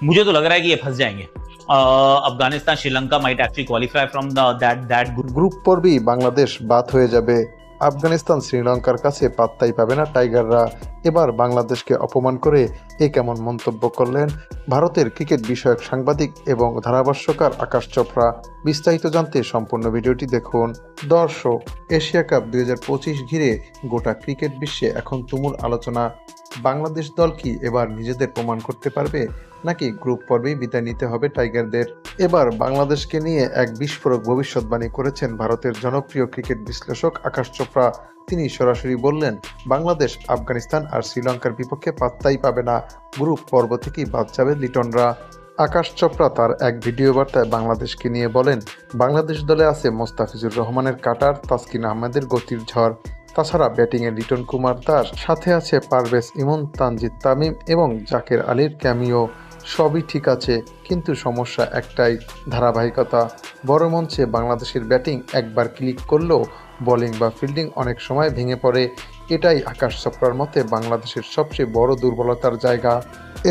मुझे तो लग रहा है कि ये फंस जाएंगे। Afghanistan Sri Lanka might actually qualify from that group. Group পর্বেই বাংলাদেশ বাদ হয়ে যাবে। আফগানিস্তান শ্রীলঙ্কার কাছে পাত্তাই পাবে না টাইগাররা। এবার বাংলাদেশকে অপমান করে এ কেমন মন্তব্য করলেন ভারতের ক্রিকেট বিষয়ক সাংবাদিক এবং ধারাভাষ্যকার আকাশ চোপড়া। বিস্তারিত জানতে সম্পূর্ণ ভিডিওটি দেখুন। দর্শক, এশিয়া কাপ 2025 ঘিরে গোটা ক্রিকেট বিশ্বে এখন তুমুল আলোচনা। বাংলাদেশ দল কি এবার নিজেদের প্রমাণ করতে পারবে, নাকি গ্রুপ পর্বেই বিদায় নিতে হবে টাইগারদের? এবার বাংলাদেশকে নিয়ে এক বিস্ফোরক ভবিষ্যৎবাণী করেছেন ভারতের জনপ্রিয় ক্রিকেট বিশ্লেষক আকাশ চোপড়া। তিনি সরাসরি বললেন, বাংলাদেশ আফগানিস্তান আর শ্রীলঙ্কার বিপক্ষে পাত্তাই পাবে না, গ্রুপ পর্ব থেকেই বাদ যাবে লিটনরা। আকাশ চোপড়া তার এক ভিডিও বার্তায় বাংলাদেশকে নিয়ে বলেন, বাংলাদেশ দলে আছে মোস্তাফিজুর রহমানের কাটার, তাসকিন আহমেদের গতির ঝড়, তাছাড়া ব্যাটিংয়ে লিটন কুমার দাস, সাথে আছে পারভেজ ইমন, তানজিদ তামিম এবং জাকের আলীর ক্যামিও। সবই ঠিক আছে, কিন্তু সমস্যা একটাই, ধারাবাহিকতা। বড় মঞ্চে বাংলাদেশের ব্যাটিং একবার ক্লিক করলেও বোলিং বা ফিল্ডিং অনেক সময় ভেঙে পড়ে। এটাই আকাশ চোপড়ার মতে বাংলাদেশের সবচেয়ে বড় দুর্বলতার জায়গা।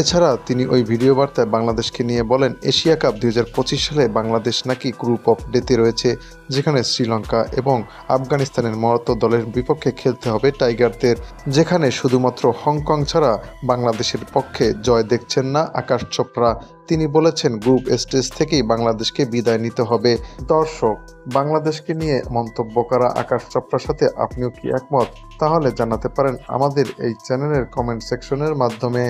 এছাড়া তিনি ওই ভিডিও বার্তায় বাংলাদেশকে নিয়ে বলেন, এশিয়া কাপ 2025 সালে বাংলাদেশ নাকি গ্রুপ অফ ডেতে রয়েছে, যেখানে শ্রীলঙ্কা এবং আফগানিস্তানের মতো দলের বিপক্ষে খেলতে হবে টাইগারদের, যেখানে শুধুমাত্র হংকং ছাড়া বাংলাদেশের পক্ষে জয় দেখছেন না আকাশ চোপড়া। তিনি বলেছেন, গ্রুপ স্টেজ থেকেই বাংলাদেশকে বিদায় নিতে হবে। দর্শক, বাংলাদেশকে নিয়ে মন্তব্য করা আকাশ চোপড়ার সাথে আপনিও কি একমত? তাহলে জানাতে পারেন আমাদের এই চ্যানেলের কমেন্ট সেকশনের মাধ্যমে।